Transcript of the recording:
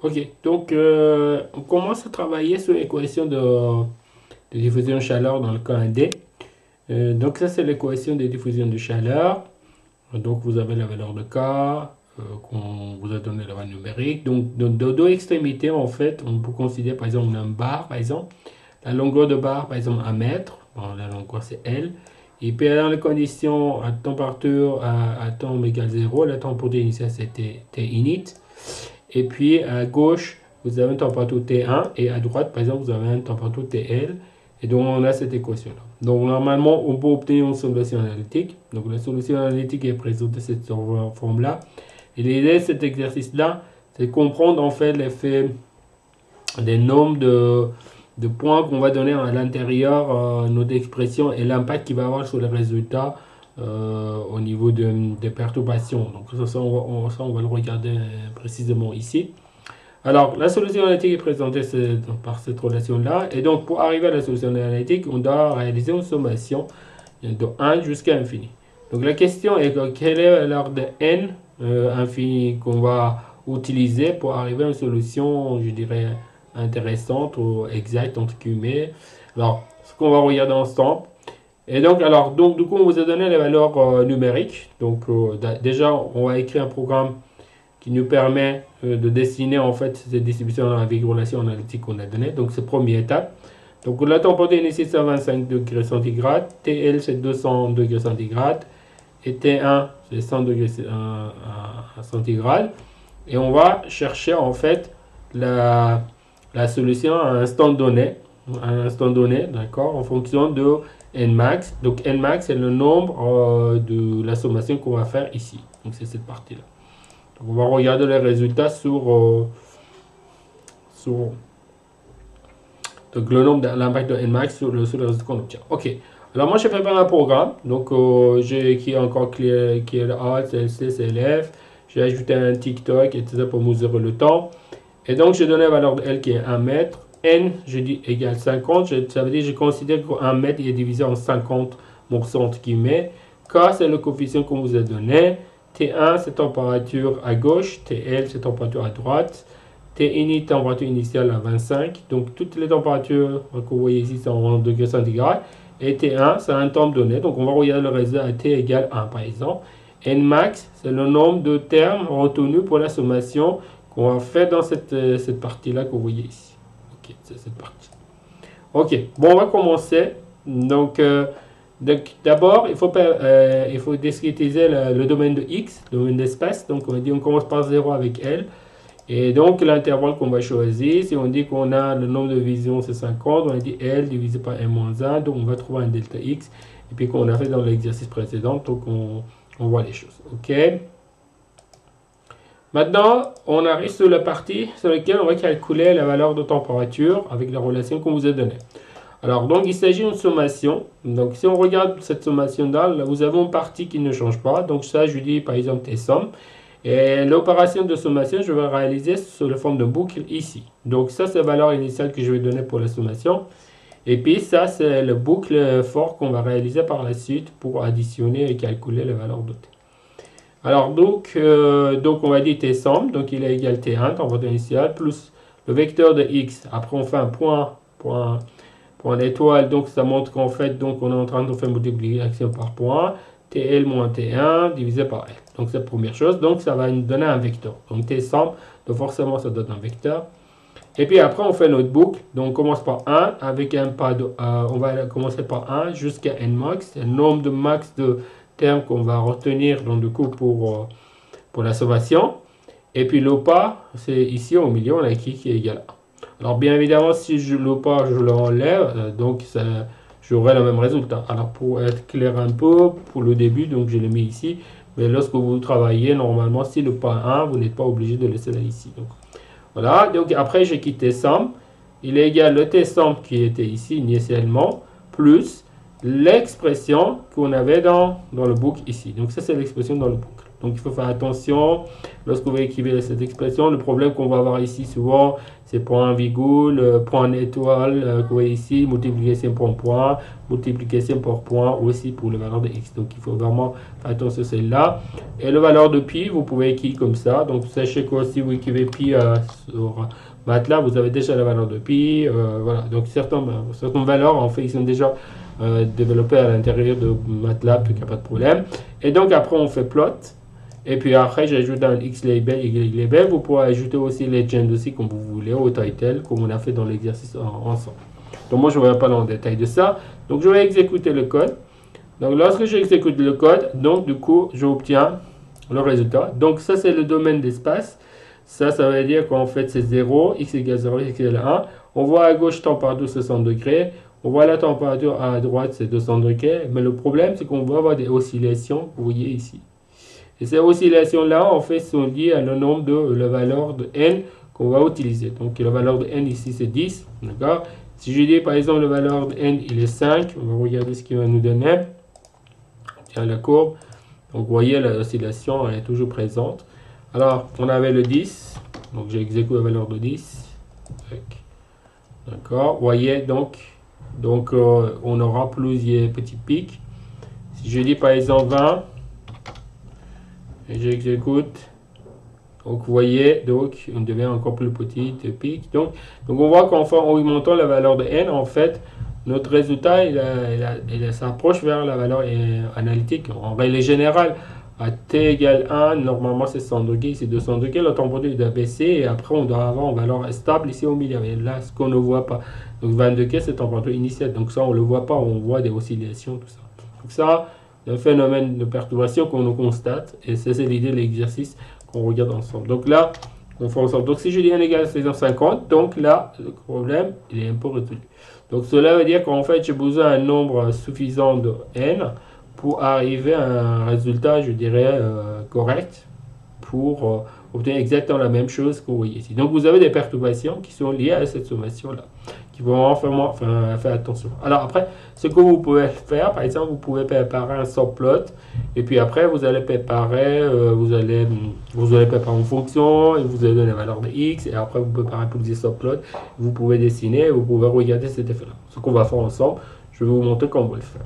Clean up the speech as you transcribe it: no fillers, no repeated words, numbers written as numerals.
Ok, donc on commence à travailler sur l'équation de diffusion de chaleur dans le cas 1D. Donc ça c'est l'équation de diffusion de chaleur. Donc vous avez la valeur de K, qu'on vous a donné la valeur numérique. Donc de deux extrémités en fait, on peut considérer par exemple un bar par exemple. La longueur de barre par exemple 1 mètre, bon, la longueur c'est L. Et puis dans les conditions à température à temps égal 0, la température initiale c'était T init. Et puis à gauche, vous avez une température T1 et à droite, par exemple, vous avez une température TL. Et donc, on a cette équation-là. Donc, normalement, on peut obtenir une solution analytique. Donc, la solution analytique est présentée de cette forme-là. Et l'idée de cet exercice-là, c'est de comprendre en fait l'effet des nombres de points qu'on va donner à l'intérieur de notre expression et l'impact qu'il va avoir sur les résultats au niveau des perturbations. Donc, on va le regarder précisément ici. Alors, la solution analytique est présentée par cette relation-là. Et donc, pour arriver à la solution analytique, on doit réaliser une sommation de 1 jusqu'à infini. Donc, la question est quelle est la valeur de n infini qu'on va utiliser pour arriver à une solution, je dirais, intéressante ou exacte, entre guillemets. Alors, ce qu'on va regarder ensemble. Et donc, du coup, on vous a donné les valeurs numériques. Donc, déjà, on va écrire un programme qui nous permet de dessiner en fait cette distribution avec relation analytique qu'on a donnée. Donc, c'est la première étape. Donc, la température initiale c'est 25 degrés centigrades, TL c'est 200 degrés centigrades et T1 c'est 100 degrés centigrades. Et on va chercher en fait la solution à un instant donné, d'accord, en fonction de Nmax. Donc, Nmax c'est le nombre de la sommation qu'on va faire ici. Donc, c'est cette partie-là. Donc, on va regarder les résultats sur donc le nombre de l'impact de Nmax sur le résultat qu'on obtient. Ok. Alors moi je prépare un programme. Donc j'ai écrit encore ClearArt, CLC, CLF. J'ai ajouté un TikTok, etc. pour mesurer le temps. Et donc j'ai donné la valeur de L qui est 1 mètre. N, je dis égale 50. Ça veut dire que je considère qu'un mètre est divisé en 50 morceaux entre guillemets. K c'est le coefficient qu'on vous a donné. T1 c'est température à gauche. TL c'est température à droite. T init, température initiale à 25. Donc, toutes les températures que vous voyez ici sont en degrés centigrades. Et T1, c'est un temps donné. Donc, on va regarder le résultat à T égale 1, par exemple. Nmax, c'est le nombre de termes retenus pour la sommation qu'on va faire dans cette partie-là que vous voyez ici. Ok, c'est cette partie. Ok, bon, on va commencer. Donc d'abord, il faut discrétiser le domaine de X, le domaine d'espace. Donc, on dit on commence par 0 avec L. Et donc, l'intervalle qu'on va choisir, si on dit qu'on a le nombre de divisions, c'est 50, on a dit L divisé par M-1, donc on va trouver un delta X, et puis qu'on a fait dans l'exercice précédent, donc on voit les choses. OK. Maintenant, on arrive sur la partie sur laquelle on va calculer la valeur de température avec la relation qu'on vous a donnée. Alors, donc, il s'agit d'une sommation. Donc, si on regarde cette sommation-là, là, vous avez une partie qui ne change pas. Donc, ça, je dis par exemple T somme. Et l'opération de sommation, je vais réaliser sous la forme de boucle ici. Donc ça, c'est la valeur initiale que je vais donner pour la sommation. Et puis ça, c'est le boucle for qu'on va réaliser par la suite pour additionner et calculer les valeurs de t. Alors donc on va dire t somme, donc il est égal à t1, température initiale, plus le vecteur de x. Après on fait un point d'étoile, donc ça montre qu'en fait, donc on est en train de faire multiplication par point. TL moins T1 divisé par L. Donc c'est la première chose. Donc ça va nous donner un vecteur. Donc T somme, donc forcément ça donne un vecteur. Et puis après on fait notre boucle. Donc on commence par 1 avec un pas de... on va commencer par 1 jusqu'à n max. C'est le nombre de max de termes qu'on va retenir donc du coup pour la sommation. Et puis le pas, c'est ici au milieu, on a qui est égal à 1. Alors bien évidemment si le pas je l'enlève, donc ça j'aurai le même résultat. Alors pour être clair un peu, pour le début, donc je l'ai mis ici, mais lorsque vous travaillez, normalement, si le pas 1, vous n'êtes pas obligé de laisser là ici. Donc, voilà, donc après j'ai quitté somme, il est égal le t somme qui était ici initialement, plus l'expression qu'on avait dans le boucle ici. Donc ça c'est l'expression dans le boucle. Donc il faut faire attention lorsque vous écrivez cette expression. Le problème qu'on va avoir ici souvent, c'est point virgule, point étoile, que vous voyez ici, multiplication point point, multiplication par point aussi pour le valeur de x. Donc il faut vraiment faire attention à celle-là. Et le valeur de pi, vous pouvez écrire comme ça. Donc sachez que si vous écrivez pi sur MATLAB, vous avez déjà la valeur de pi. Voilà. Donc certaines valeurs, en fait, ils sont déjà développées à l'intérieur de MATLAB, donc il n'y a pas de problème. Et donc après, on fait plot. Et puis après, j'ajoute un X label, Y label. Vous pouvez ajouter aussi legend aussi comme vous voulez au title, comme on a fait dans l'exercice ensemble. Donc moi, je ne vais pas dans le détail de ça. Donc je vais exécuter le code. Donc lorsque j'exécute le code, donc du coup, j'obtiens le résultat. Donc ça, c'est le domaine d'espace. Ça veut dire qu'en fait, c'est 0, x égale 0, x égale 1. On voit à gauche température 60 degrés. On voit la température à droite, c'est 200 degrés. Mais le problème, c'est qu'on va avoir des oscillations, vous voyez ici. Et ces oscillations-là, en fait, sont liées à le nombre de la valeur de n qu'on va utiliser. Donc, la valeur de n ici, c'est 10. D'accord? Si je dis, par exemple, la valeur de n, il est 5, on va regarder ce qu'il va nous donner. Tiens, la courbe. Donc, vous voyez, l'oscillation est toujours présente. Alors, on avait le 10. Donc, j'exécute la valeur de 10. D'accord? Vous voyez, donc on aura plusieurs petits pics. Si je dis, par exemple, 20, et j'exécute, donc vous voyez, donc on devient encore plus petit pic. Donc on voit qu'en augmentant la valeur de n, en fait, notre résultat il s'approche vers la valeur analytique. En règle générale, à t égale 1, normalement c'est 100 degrés, c'est 200 degrés, la température doit baisser et après on doit avoir une valeur stable ici au milieu. Mais là, ce qu'on ne voit pas. Donc 20 degrés, c'est température initiale. Donc ça, on ne le voit pas, on voit des oscillations, tout ça. Donc ça, un phénomène de perturbation qu'on constate, et c'est l'idée de l'exercice qu'on regarde ensemble. Donc là, on fait ensemble. Donc si je dis n égale 650, donc là, le problème, il est un peu résolu. Donc cela veut dire qu'en fait, j'ai besoin d'un nombre suffisant de n pour arriver à un résultat, je dirais, correct, pour obtenir exactement la même chose que vous voyez ici. Donc vous avez des perturbations qui sont liées à cette sommation-là. Il faut vraiment faire attention. Alors après, ce que vous pouvez faire, par exemple, vous pouvez préparer un subplot et puis après vous allez préparer, vous allez préparer une fonction et vous allez donner la valeur de x et après vous préparez plusieurs subplots. Vous pouvez dessiner et vous pouvez regarder cet effet-là. Ce qu'on va faire ensemble, je vais vous montrer comment on va le faire.